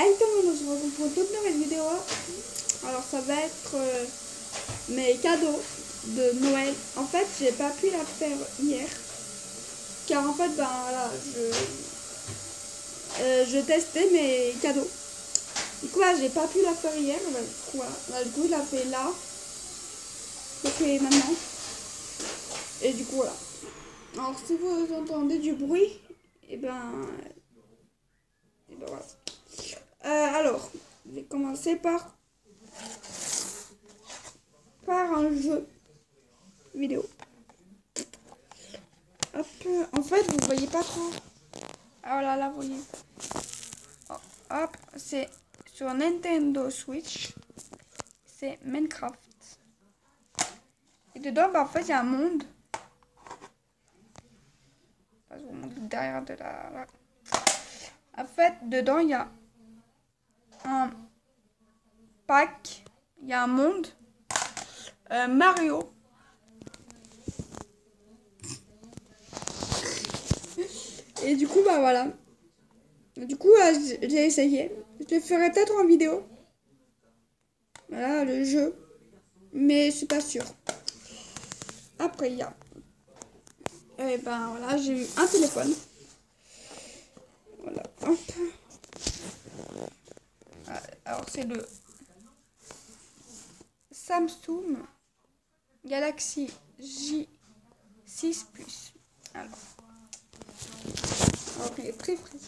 Hey tout le monde, on se retrouve pour une toute nouvelle vidéo. Alors ça va être mes cadeaux de Noël. En fait j'ai pas pu la faire hier. Car en fait ben voilà, je testais mes cadeaux. Du coup là j'ai pas pu la faire hier. Ben, du coup il a fait là. Il fait maintenant. Et du coup voilà. Alors si vous entendez du bruit, et ben voilà. Alors, je vais commencer par un jeu vidéo. Hop, en fait, vous voyez pas trop. Ah là là, vous voyez. Oh, hop, c'est sur Nintendo Switch. C'est Minecraft. Et dedans, bah, en fait, il y a un monde. Je vous montre derrière de la. En fait, dedans, il y a un pack. Il y a un monde. Mario. Et du coup, bah voilà. Du coup, j'ai essayé. Je le ferai peut-être en vidéo. Voilà le jeu. Mais je suis pas sûre. Après, il y a. Et ben voilà, j'ai eu un téléphone. Voilà. Hop. Alors, c'est le Samsung Galaxy J6 Plus. Alors il est très frais.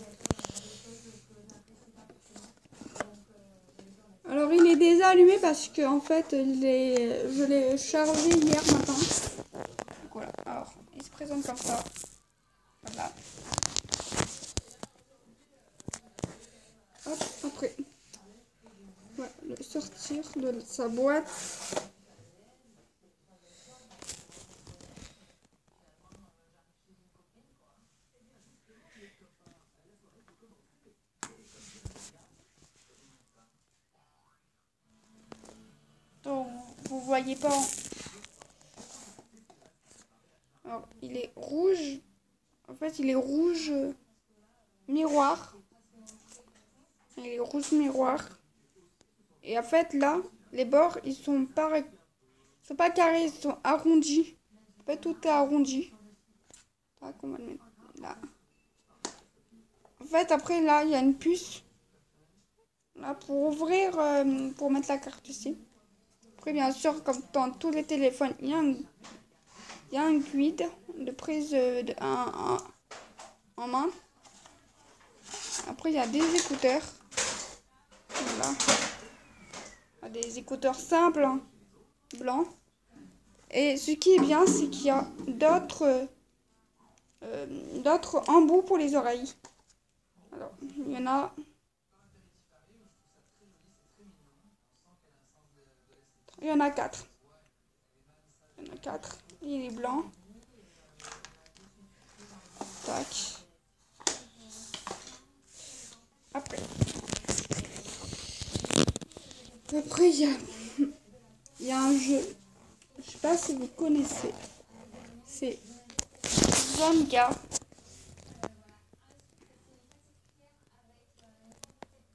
Alors il est déjà allumé parce que en fait je l'ai chargé hier matin. Donc, voilà. Alors il se présente comme ça. Voilà. Hop, après. Voilà, le sortir de sa boîte. Donc vous voyez pas. Alors il est rouge. En fait il est rouge miroir. Il est rouge miroir. Et en fait là, les bords ils sont pas carrés, ils sont arrondis. En fait tout est arrondi. Tac, on va le mettre là. En fait après là il y a une puce. Là pour ouvrir, pour mettre la carte ici. Après bien sûr comme dans tous les téléphones, il y a un guide de prise en main. Après il y a des écouteurs. Voilà. Des écouteurs simples, hein, blancs. Et ce qui est bien, c'est qu'il y a d'autres embouts pour les oreilles. Alors, il y en a. Il y en a 4. Il y en a 4. Il est blanc. Tac. Après, il y a un jeu. Je sais pas si vous connaissez. C'est Zynga.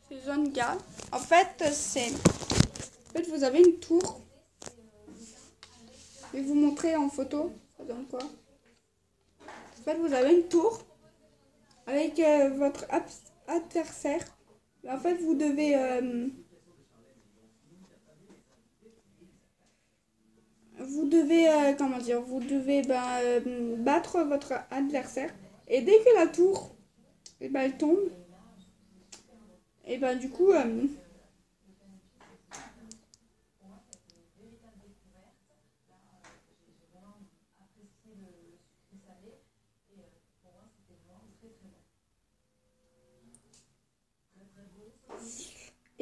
C'est Zynga. En fait, vous avez une tour. Je vais vous montrer en photo. Ça donne quoi? En fait, vous avez une tour avec votre adversaire. En fait, vous devez comment dire, vous devez battre votre adversaire. Et dès que la tour elle tombe, et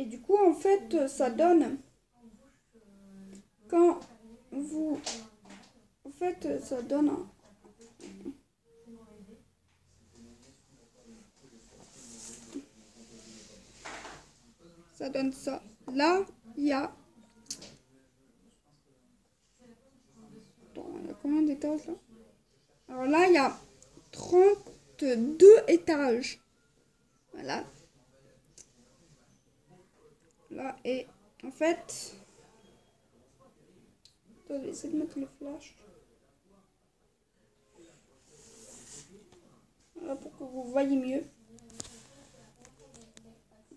du coup en fait ça donne quand vous en fait ça donne ça. Là il y a combien d'étages là? Alors là il y a 32 étages. Voilà. Voilà, et en fait, je vais essayer de mettre le flash. Voilà, pour que vous voyez mieux.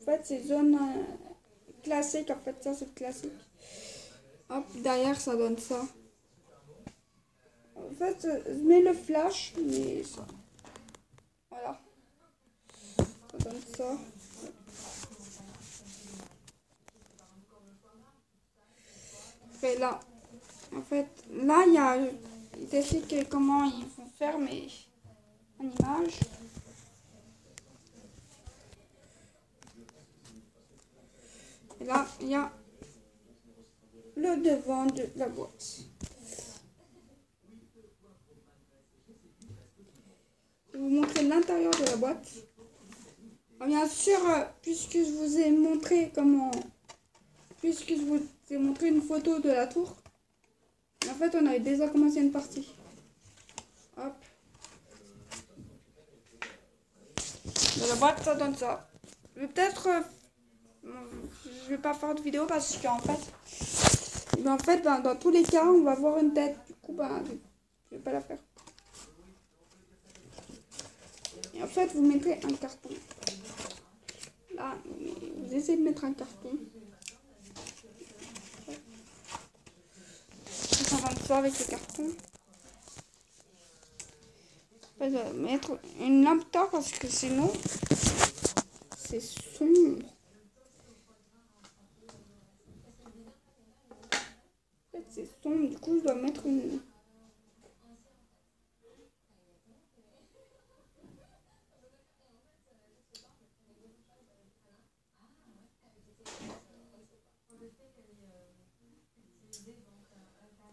En fait, c'est zone classique. En fait, ça, c'est classique. Hop, derrière, ça donne ça. En fait, je mets le flash, mais ça. Voilà. Ça donne ça. Après, là. En fait, là, il t'explique comment il faut faire, mais en image. Et là, il y a le devant de la boîte. Je vais vous montrer l'intérieur de la boîte. Alors, bien sûr, puisque je vous ai montré comment... Puisque je vous ai montré une photo de la tour, en fait, on avait déjà commencé une partie. Hop. Dans la boîte, ça donne ça. Je vais peut-être... je vais pas faire de vidéo parce qu'en fait... dans tous les cas, on va voir une tête. Du coup, je vais pas la faire. Et en fait, vous mettrez un carton. Là, vous essayez de mettre un carton. Ça va me faire avec le carton. Je vais mettre une lampe torche parce que sinon, c'est sombre. En fait, c'est sombre. Du coup, je dois mettre une...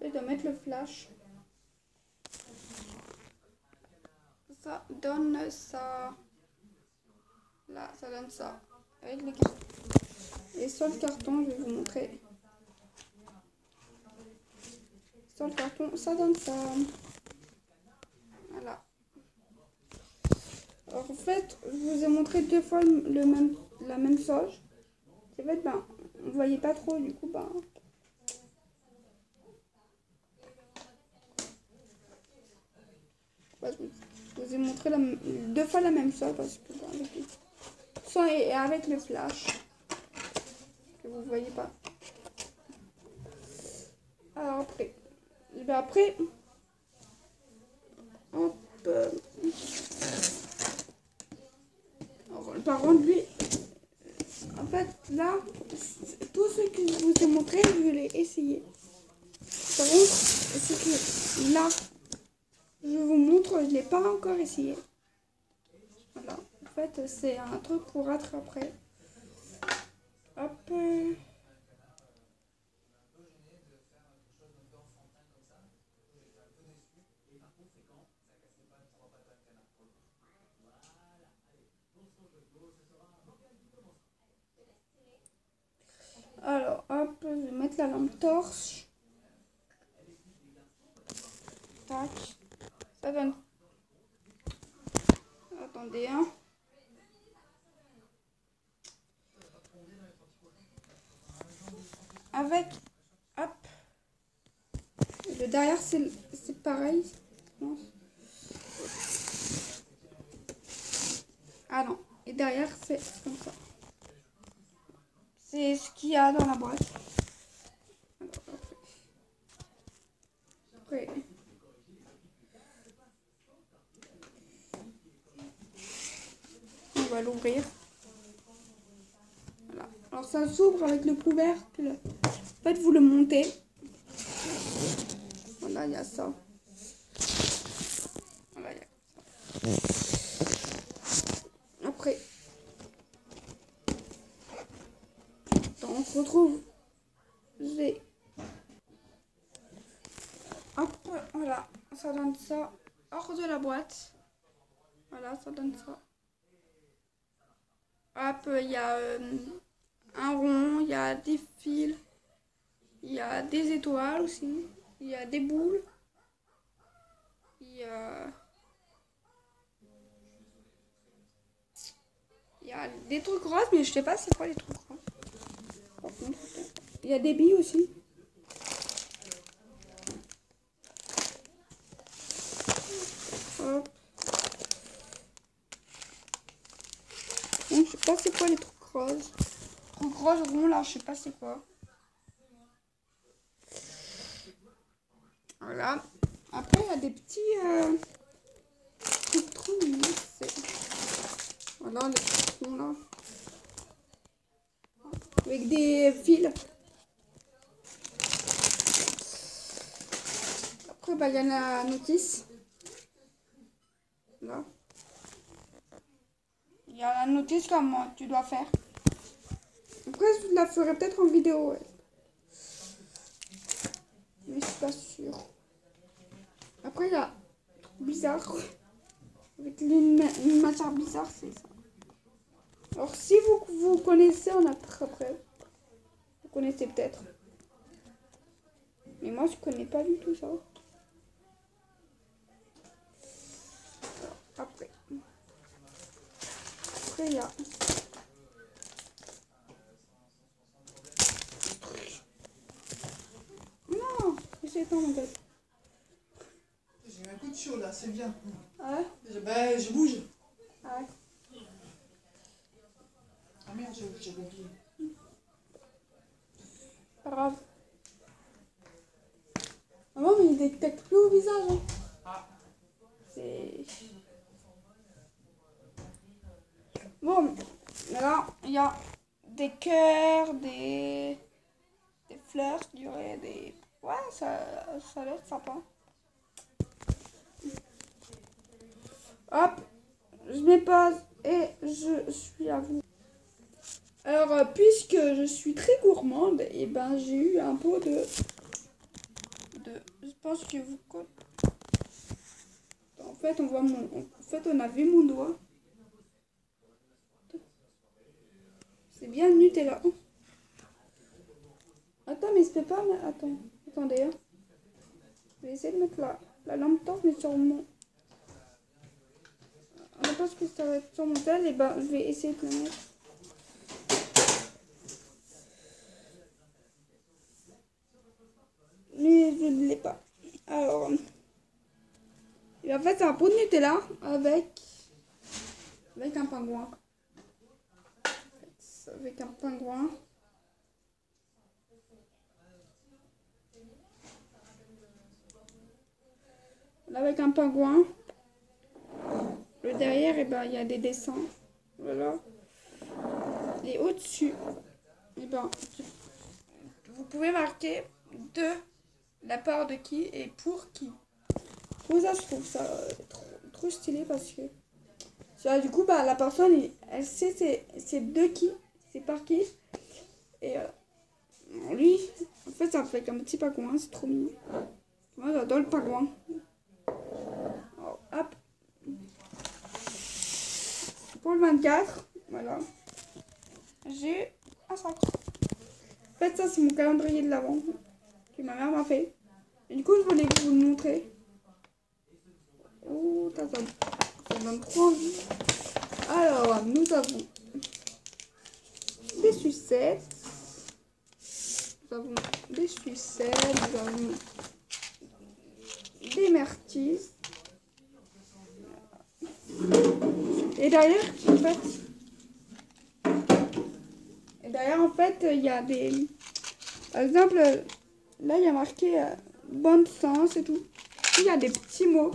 Je dois mettre le flash. Ça donne ça. Là, ça donne ça. Avec le carton. Et sur le carton, je vais vous montrer. Sur le carton, ça donne ça. Voilà. Alors, en fait, je vous ai montré 2 fois la même chose. En fait, on ne voyait pas trop, du coup, je vous ai montré 2 fois la même chose parce que avec le flash que vous voyez pas. Alors après, hop. Alors, par contre, lui, en fait, là, tout ce que je vous ai montré, je l'ai essayé. Par contre, c'est que là, je vous montre, je ne l'ai pas encore essayé. Voilà. En fait, c'est un truc pour rattraper. Hop. Alors, hop, je vais mettre la lampe torche. Tac. Ça donne... Attendez, hein. Avec... Hop. Le derrière, c'est pareil. Je pense. Ah non. Et derrière, c'est comme ça. C'est ce qu'il y a dans la boîte. Alors, après. On va l'ouvrir. Voilà. Alors ça s'ouvre avec le couvercle. En fait, vous le montez. Voilà, il y a ça. Voilà, il y a ça. Après. Attends, on se retrouve. Hop, voilà. Ça donne ça hors de la boîte. Voilà, ça donne ça. Hop, il y a un rond, il y a des fils, il y a des étoiles aussi, il y a des boules, il y a des trucs roses, mais je sais pas c'est quoi les trucs roses. Il y a des billes aussi. Hop. Bon, je sais pas c'est quoi les trucs roses. Trucs roses ronds là, je sais pas c'est quoi. Voilà. Après, il y a des petits trucs trop mignons. Voilà, les trucs ronds là. Avec des fils. Après, bah, il y a la notice. Là. Il y a la notice comment tu dois faire. Après, je la ferai peut-être en vidéo. Ouais. Mais je suis pas sûre. Après, il y a un truc bizarre. Avec une matière bizarre, c'est ça. Alors, si vous connaissez, on a après. Vous connaissez peut-être. Mais moi, je connais pas du tout ça. Alors, après, il y a... Non, j'ai pas mon tête. J'ai un coup de chaud là, c'est bien. Ah ouais? Ben, je bouge. Ah ouais. Ah merde, j'ai oublié. Pas grave. Ah non, mais il détecte plus au visage. Hein. Ah. C'est... Bon, là, il y a des cœurs, des fleurs, je dirais, des... Ouais, ça a l'air sympa. Hop, je mets pause et je suis à vous. Alors, puisque je suis très gourmande, et ben j'ai eu un pot de... Je pense que vous... En fait, on a vu mon doigt. C'est bien le Nutella. Attends, mais je peux pas... Attendez. Hein. Je vais essayer de mettre la lampe torche, mais sur mon... Je pense que ça va être sur mon tel, et ben je vais essayer de le mettre. Mais je ne l'ai pas. Alors... Et en fait, c'est un pot de Nutella avec un pingouin. Avec un pingouin. Là, avec un pingouin. Le derrière, et ben, il y a des dessins. Voilà. Et au-dessus, et ben, vous pouvez marquer de la part de qui et pour qui. Pour ça, je trouve ça trop stylé parce que ça, du coup, bah, la personne, elle sait c'est de qui, c'est par qui. Et lui, en fait, ça fait un petit pingouin, c'est trop mignon. Moi, j'adore le pingouin. Alors, hop. Pour le 24, voilà. J'ai un sac. En fait, ça, c'est mon calendrier de l'Avent que ma mère m'a fait. Et du coup, je voulais vous le montrer. Oh, ça donne trop envie. Alors, nous avons des sucettes. Nous avons des sucettes. Nous avons des myrtilles. Et derrière, en fait, il y a des... Par exemple, là, il y a marqué bon sens et tout. Il y a des petits mots.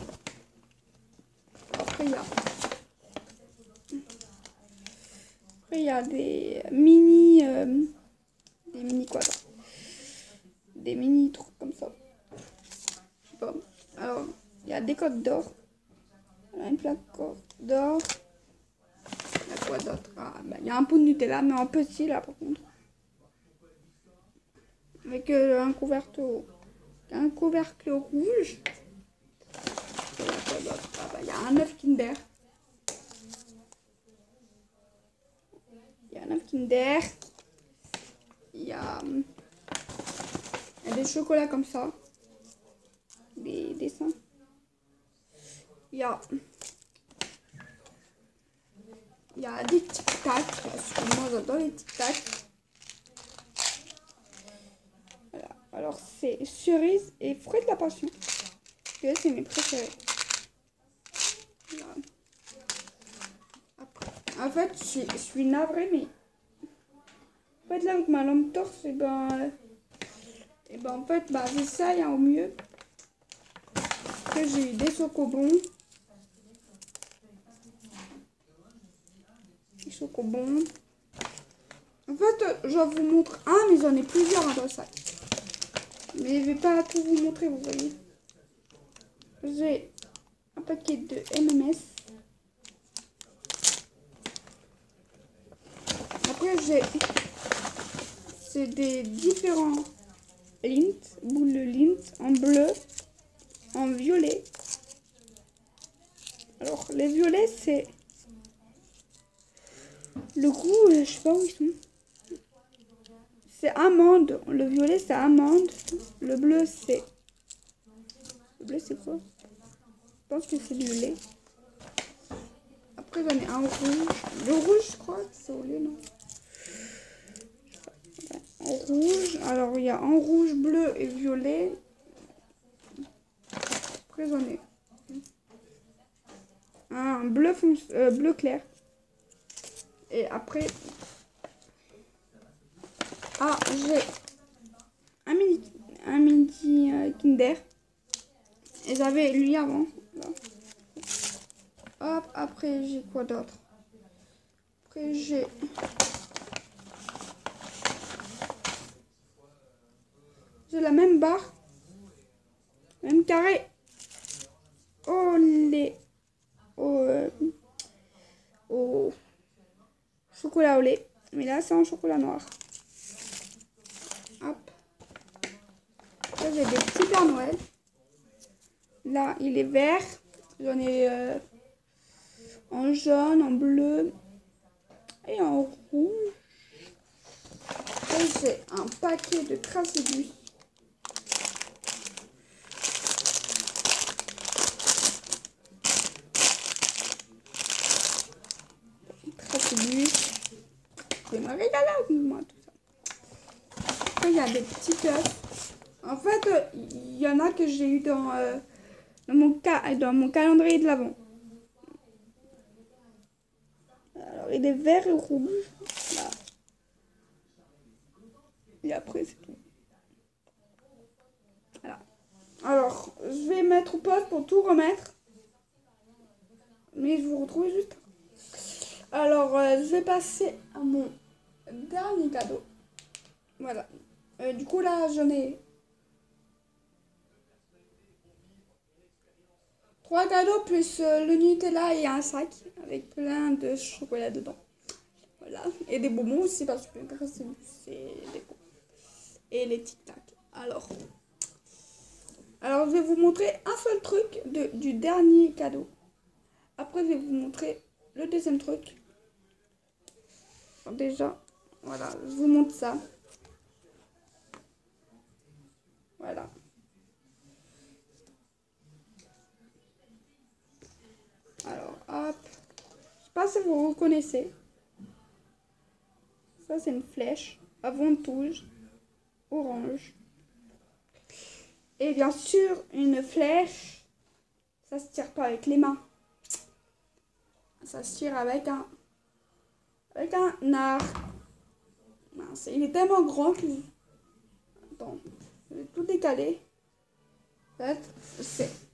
Après, il y a des mini... des mini quoi là? Des mini trucs comme ça. Je sais pas. Alors, il y a des coques d'or. Une plaque d'or. Il y a quoi d'autre? Ah, bah, il y a un pot de Nutella, mais en petit là par contre. Avec un couvercle rouge. Il y a quoi d'autre? Ah, bah, il y a un œuf Kinder. Il y a un œuf Kinder. Il y a des chocolats comme ça. Des dessins. Il y a des tic-tac. Parce que moi j'adore les tic-tac. c'est cerise et fruit de la passion. C'est mes préférés. Voilà. Après, en fait, je suis navrée, mais en fait, là, avec ma lampe torche, et ben en fait, bah, j'essaye au mieux. Après, j'ai eu des chocobons. Des chocobons. En fait, je vous montre un, mais j'en ai plusieurs dans le sac. Mais je vais pas tout vous montrer, vous voyez. J'ai un paquet de M&M's. Après, c'est des différents Lindt, boules de Lindt en bleu, en violet. Alors, les violets, c'est le goût, je sais pas où ils sont. C'est amande. Le violet, c'est amande. Le bleu, c'est... Le bleu, c'est quoi? Je pense que c'est du lait. Après, j'en ai un rouge. Le rouge, je crois que c'est au lait, non? En rouge. Alors, il y a en rouge, bleu et violet. Après, j'en ai un bleu, bleu clair. Et après... Ah, j'ai un mini Kinder. Et j'avais lui avant. Là. Hop, après j'ai quoi d'autre? Après j'ai la même barre. Même carré. Au chocolat au lait. Mais là c'est en chocolat noir. Hop. Là j'ai des petits Pères Noël. Là il est vert. J'en ai en jaune, en bleu et en rouge. Là j'ai un paquet de Cracébus. Je vais me régaler avec moi, tout ça. Après, il y a des petits œufs. En fait, il y en a que j'ai eu dans mon calendrier de l'Avent. Alors, il est vert et rouge. Là. Et après, c'est tout. Voilà. Alors, je vais mettre au pause pour tout remettre. Mais je vous retrouve juste. Alors, je vais passer à mon dernier cadeau. Voilà. Du coup, là, j'en ai 3 cadeaux plus le Nutella et un sac avec plein de chocolat dedans. Voilà. Et des bonbons aussi parce que c'est des bonbons. Et les tic-tac. Alors, je vais vous montrer un seul truc du dernier cadeau. Après, je vais vous montrer le deuxième truc. Alors, déjà, voilà, je vous montre ça. Voilà. Alors, hop. Je sais pas si vous reconnaissez. Ça, c'est une flèche à ventouse orange. Et bien sûr, une flèche, ça se tire pas avec les mains. Ça se tire avec un arc. Mince, il est tellement grand que... Attends, je vais tout décaler. En fait,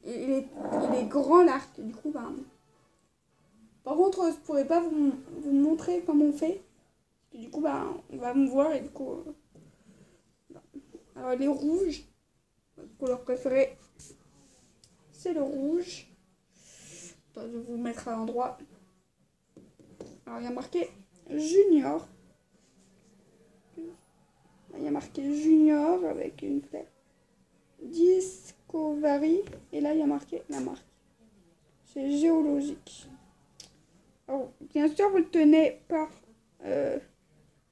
il est grand l'arc. Du coup, ben... Par contre, je pourrais pas vous montrer comment on fait. Du coup, ben, on va me voir et du coup... Alors, les rouges, notre couleur préférée, c'est le rouge. Attends, je vais vous mettre à l'endroit. Alors, il y a marqué Junior. Il y a marqué Junior avec une flèche. Discovery. Et là, il y a marqué la marque. C'est géologique. Alors, bien sûr, vous le tenez par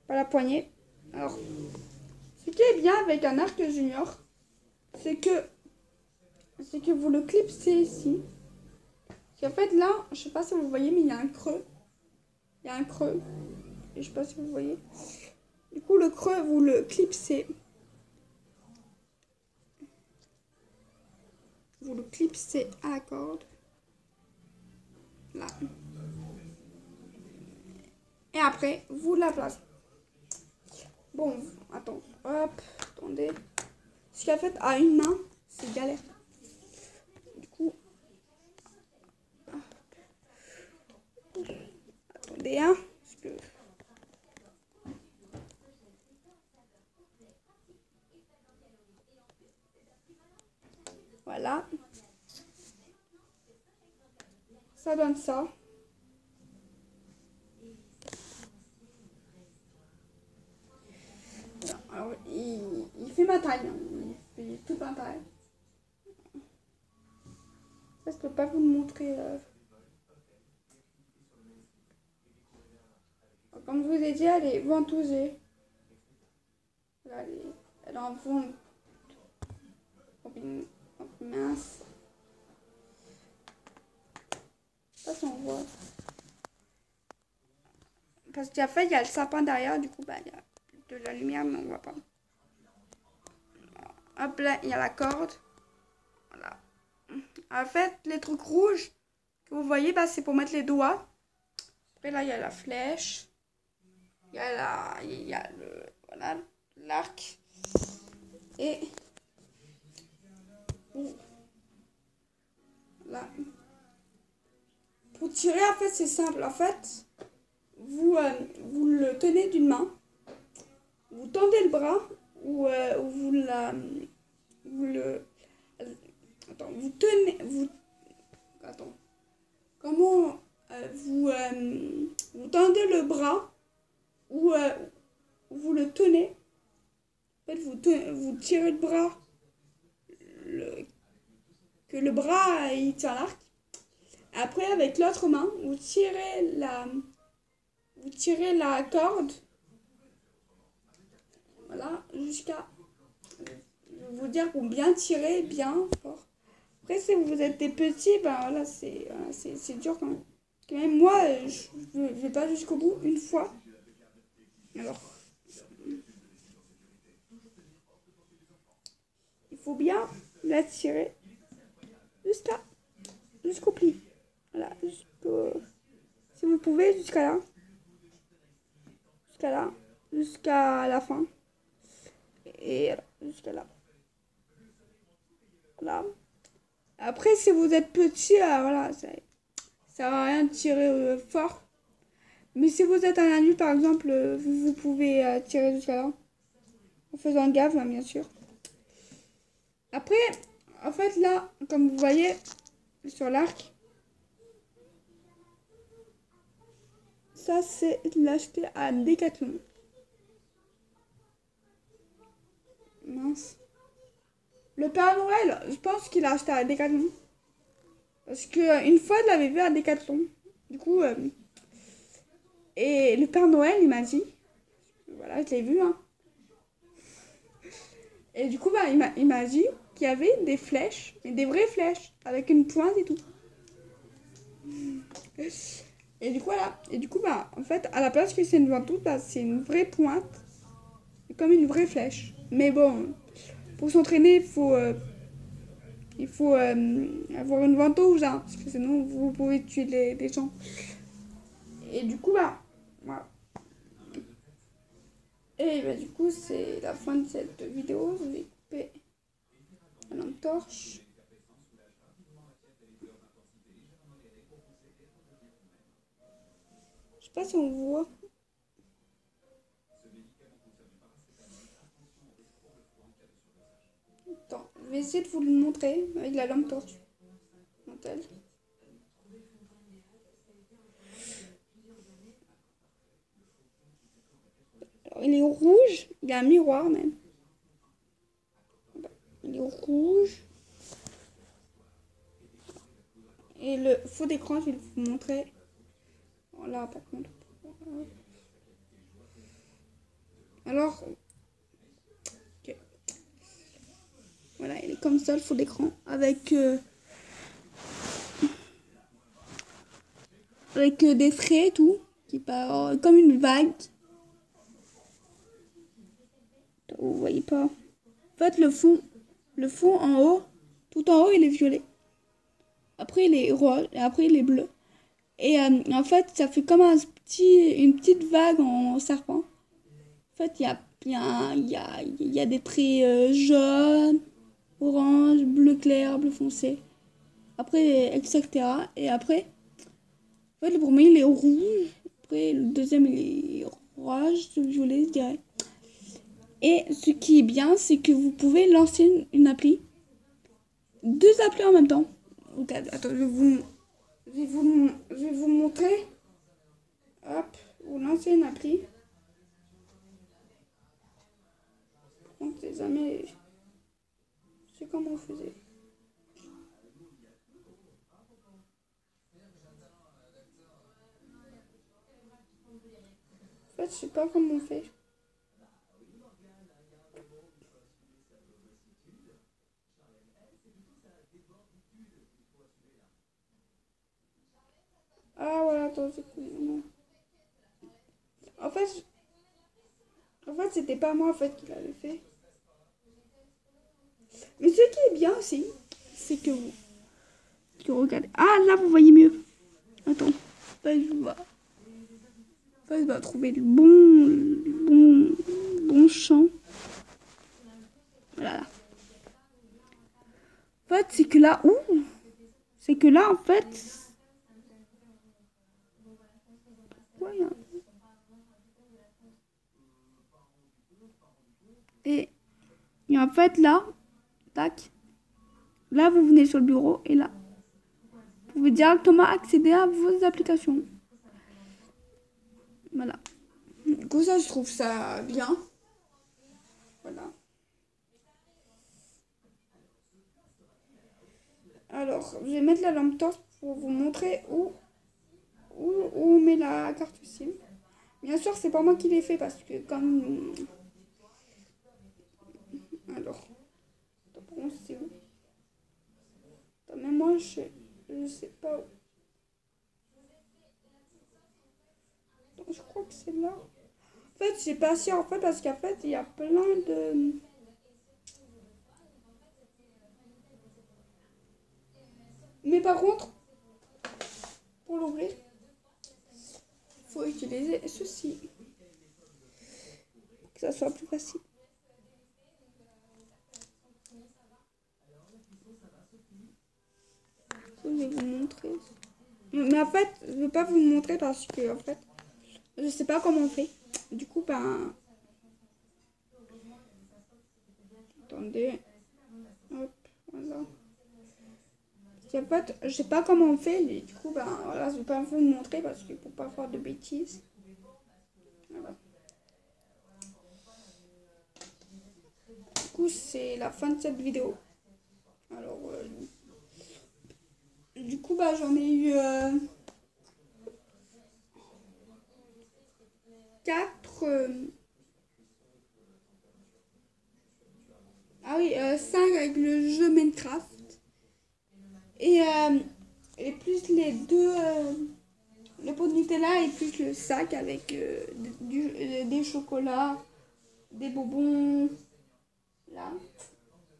la poignée. Alors, ce qui est bien avec un arc junior, c'est que vous le clipsez ici. En fait, là, je sais pas si vous voyez, mais il y a un creux. Il y a un creux. Et je sais pas si vous voyez. Du coup, le creux, vous le clipsez. vous le clipsez à la corde. Là. Et après, vous la placez. Bon, attends, hop, attendez. Ce qu'en fait, à une main, c'est galère. Du coup, attendez, hein, parce que... Voilà. Ça donne ça. Alors, il fait ma taille. Hein. Il fait toute ma taille. Ça, je peux pas vous le montrer. Comme je vous ai dit, elle est ventousée. Là, elle est en fond mince. Je sais pas si on voit. Parce qu'en fait, il y a le sapin derrière, du coup, bah, il y a de la lumière, mais on voit pas. Hop là, il y a la corde. Voilà. En fait, les trucs rouges que vous voyez, bah, c'est pour mettre les doigts. Après, là, il y a la flèche. Il y a le, voilà, l'arc. Et là. Pour tirer, en fait, c'est simple. En fait, vous le tenez d'une main. Vous tendez le bras ou vous le attends, vous tenez attends. Comment vous tendez le bras ou vous le tenez. En fait, vous tirez le bras que le bras il tient l'arc. Après, avec l'autre main, vous tirez la corde. Voilà, jusqu'à... Je vais vous dire pour bien tirer, bien fort. Après, si vous êtes des petits, ben voilà, c'est dur quand même. Quand même, moi, je vais pas jusqu'au bout une fois. Alors, il faut bien la tirer jusqu'au pli. Voilà, si vous pouvez, jusqu'à là, jusqu'à la fin. Et voilà, jusqu'à là. Voilà. Après, si vous êtes petit, voilà, ça sert à rien de tirer fort. Mais si vous êtes un adulte, par exemple, vous pouvez tirer jusqu'à là. En faisant gaffe, hein, bien sûr. Après, en fait, là, comme vous voyez, sur l'arc, ça, c'est l'acheter à Decathlon. Mince. Le Père Noël, je pense qu'il a acheté à Decathlon. Parce que une fois, je l'avais vu à Decathlon. Du coup, et le Père Noël, il m'a dit, voilà, je l'ai vu, hein. Et du coup, bah, il m'a dit qu'il y avait des flèches, mais des vraies flèches, avec une pointe et tout. Et du coup, voilà. Et du coup, bah, en fait, à la place que c'est une ventouse, bah, c'est une vraie pointe, comme une vraie flèche. Mais bon, pour s'entraîner, il faut avoir une ventouse, hein, parce que sinon, vous pouvez tuer les gens. Et du coup, bah, voilà. Et bah, du coup, c'est la fin de cette vidéo. Je vais couper la lampe torche. Je sais pas si on voit. Attends, je vais essayer de vous le montrer avec la lampe torche. Alors, il est rouge, il y a un miroir même. Il est rouge. Et le fond d'écran, je vais vous montrer. Là, par contre. Alors, okay. Voilà, il est comme ça, le fond d'écran, avec des traits et tout, qui part comme une vague. Vous voyez pas. En fait, le fond en haut, Tout en haut, il est violet. Après, il est rose. Et après, il est bleu. Et en fait, ça fait comme une petite vague en serpent. En fait, il y a des traits jaunes, orange, bleu clair, bleu foncé. Après, etc. Et après, en fait, le premier, il est rouge. Après, le deuxième, il est orange, violet, je dirais. Et ce qui est bien, c'est que vous pouvez lancer une appli. 2 applis en même temps. Ok, attends, je vais vous montrer. Hop, vous lancez une appli. On ne sait jamais. Je sais comment on faisait. En fait, je sais pas comment on fait. Ah voilà, attends, non. En fait, c'était pas moi en fait qui l'avais fait. Mais ce qui est bien aussi, c'est que regardez. Ah là, vous voyez mieux. Attends, je vais trouver le bon champ. Voilà. En fait, c'est que là, en fait, ouais, hein. Et en fait là, tac, là vous venez sur le bureau et là, vous pouvez directement accéder à vos applications. Voilà. Du coup, ça, je trouve ça bien. Voilà. Alors, je vais mettre la lampe torche pour vous montrer où on met la carte SIM. Bien sûr, c'est pas moi qui l'ai fait parce que comme... Alors, attends, pour moi, c'est où? Attends, même moi, je sais pas où. Attends, je crois que c'est là. En fait, j'ai pas si en fait parce qu'en fait, il y a plein de... Mais par contre, pour l'ouvrir, il faut utiliser ceci. Pour que ça soit plus facile. Je vais vous montrer. Mais en fait, je ne vais pas vous montrer parce que en fait, je sais pas comment on fait. Du coup, ben... Attendez. Hop, voilà. En fait, je sais pas comment on fait. Et du coup, ben voilà, je vais pas vous montrer parce qu'il faut pas faire de bêtises. Voilà. Du coup, c'est la fin de cette vidéo. Alors, du coup, bah, j'en ai eu 4. Ah oui, 5 avec le jeu Minecraft. Et plus les deux. Le pot de Nutella et plus le sac avec des chocolats, des bonbons. Là.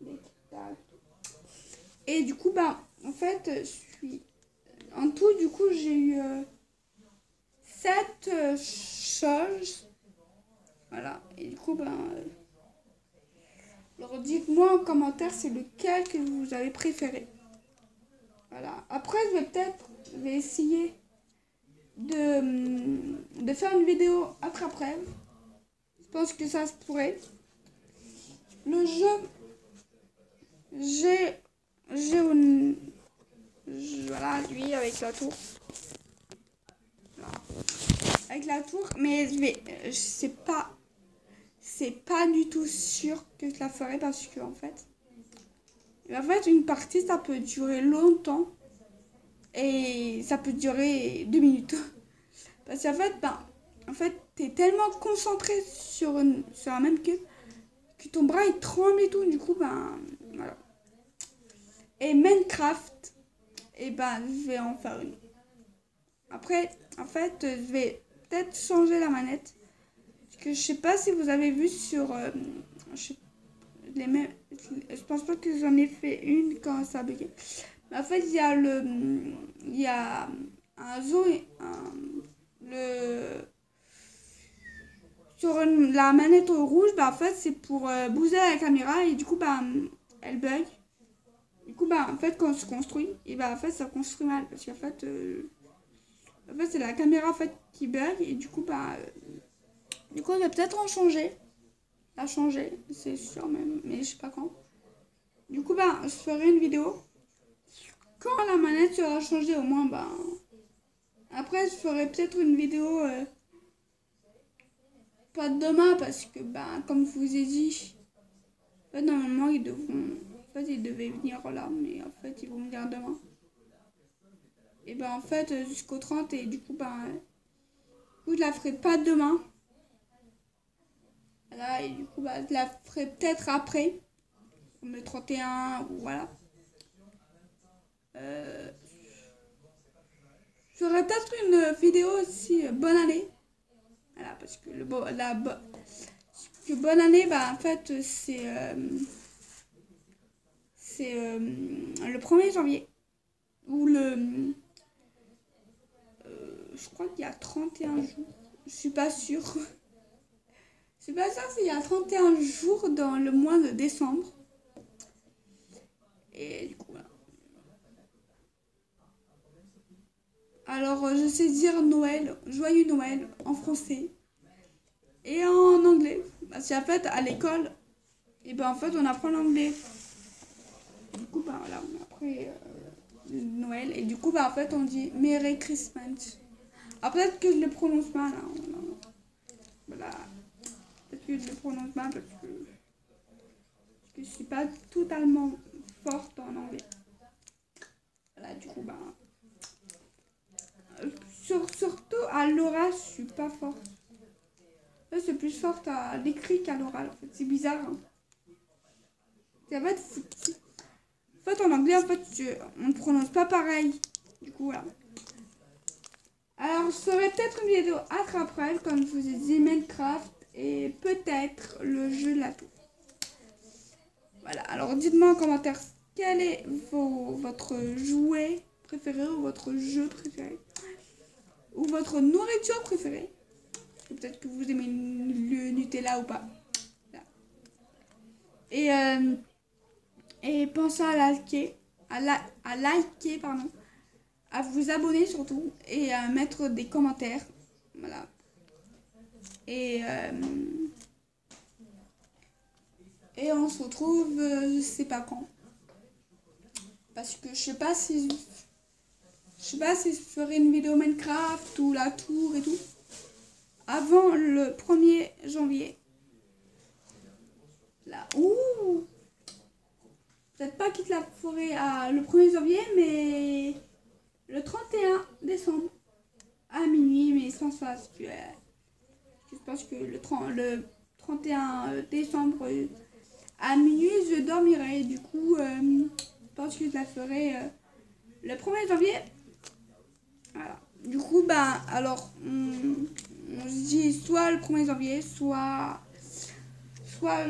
Des Tic-Tac. Et du coup, bah, en fait, en tout, du coup, j'ai eu 7 choses. Voilà. Et du coup, ben. Alors, dites-moi en commentaire c'est lequel que vous avez préféré. Voilà. Après, je vais essayer de faire une vidéo après. Je pense que ça se pourrait. Le jeu, j'ai voilà, lui avec la tour. Voilà. Avec la tour, mais c'est pas du tout sûr que je la ferai parce que en fait, une partie ça peut durer longtemps et ça peut durer 2 minutes. Parce qu'en fait, t'es tellement concentré sur un même cube que ton bras il tremble et tout. Du coup, voilà. Et Minecraft, et je vais en faire une. Après, en fait, je vais peut-être changer la manette. Parce que je sais pas si vous avez vu les mêmes. Je pense pas que j'en ai fait une quand ça a bugué. Mais en fait, il y a un zoom, sur la manette rouge, bah en fait, c'est pour bouger la caméra et du coup, bah, elle bug. Du coup, bah, en fait, quand on se construit, et bah, en fait, ça construit mal parce qu'en fait, c'est la caméra en fait qui bug et du coup, bah, on va peut-être en changer. La changer, c'est sûr même, mais je sais pas quand. Du coup, bah, je ferai une vidéo quand la manette sera changée au moins, bah. Après, je ferai peut-être une vidéo pas demain parce que, bah, comme je vous ai dit, en fait, normalement, ils devaient venir là, mais en fait, ils vont venir demain. Et bah, en fait, jusqu'au 30, et du coup, bah, je la ferai pas demain. Voilà, et du coup, bah, je la ferai peut-être après, comme le 31, ou voilà. Je ferai peut-être une vidéo aussi, bonne année. Voilà, parce que bonne année, bah, en fait, c'est le 1er janvier. Ou je crois qu'il y a 31 jours. Je suis pas sûre. Je suis pas sûre s'il y a 31 jours dans le mois de décembre. Et du coup, voilà. Alors, je sais dire Noël, joyeux Noël en français et en anglais. Parce qu'en fait, à l'école, et ben en fait, on apprend l'anglais. Du coup, bah voilà, on apprend Noël. Et du coup, bah en fait, on dit Merry Christmas. Alors peut-être que je le prononce mal. Hein, voilà. Peut-être que je le prononce mal parce que je suis pas totalement forte en anglais. Voilà, du coup, bah. Surtout à l'oral, je suis pas forte. Là, c'est plus forte à l'écrit qu'à l'oral. En fait, c'est bizarre. Hein. En fait, en anglais, en fait, on ne prononce pas pareil. Du coup, voilà. Alors, je ferai peut-être une vidéo après, comme je vous ai dit, Minecraft et peut-être le jeu de la tour. Voilà, alors dites-moi en commentaire quel est votre jouet préféré ou votre jeu préféré ou votre nourriture préférée. Peut-être que vous aimez le Nutella ou pas. Voilà. Et pensez à liker, pardon, à vous abonner surtout et à mettre des commentaires. Voilà. Et on se retrouve, je sais pas quand. Parce que je sais pas si je ferai une vidéo Minecraft ou la tour et tout. Avant le 1er janvier. Là. Ouh! Peut-être pas quitte la forêt le 1er janvier, mais le 31 décembre à minuit. Mais je pense pas que le 31 décembre à minuit, je dormirai. Du coup, je pense que je la ferai le 1er janvier. Voilà. Du coup, bah, alors, on se dit soit le 1er janvier, soit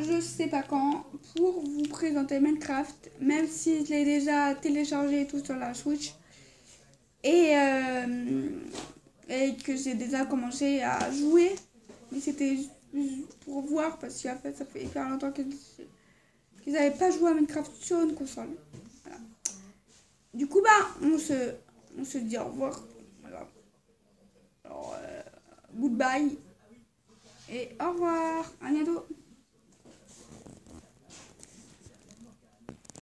je sais pas quand, pour vous présenter Minecraft, même si je l'ai déjà téléchargé et tout sur la Switch. Et que j'ai déjà commencé à jouer. Mais c'était pour voir, parce qu'en fait, ça fait hyper longtemps que qu'ils n'avaient pas joué à Minecraft sur une console. Voilà. Du coup, bah, on se dit au revoir. Voilà. Alors, goodbye. Et au revoir. À bientôt.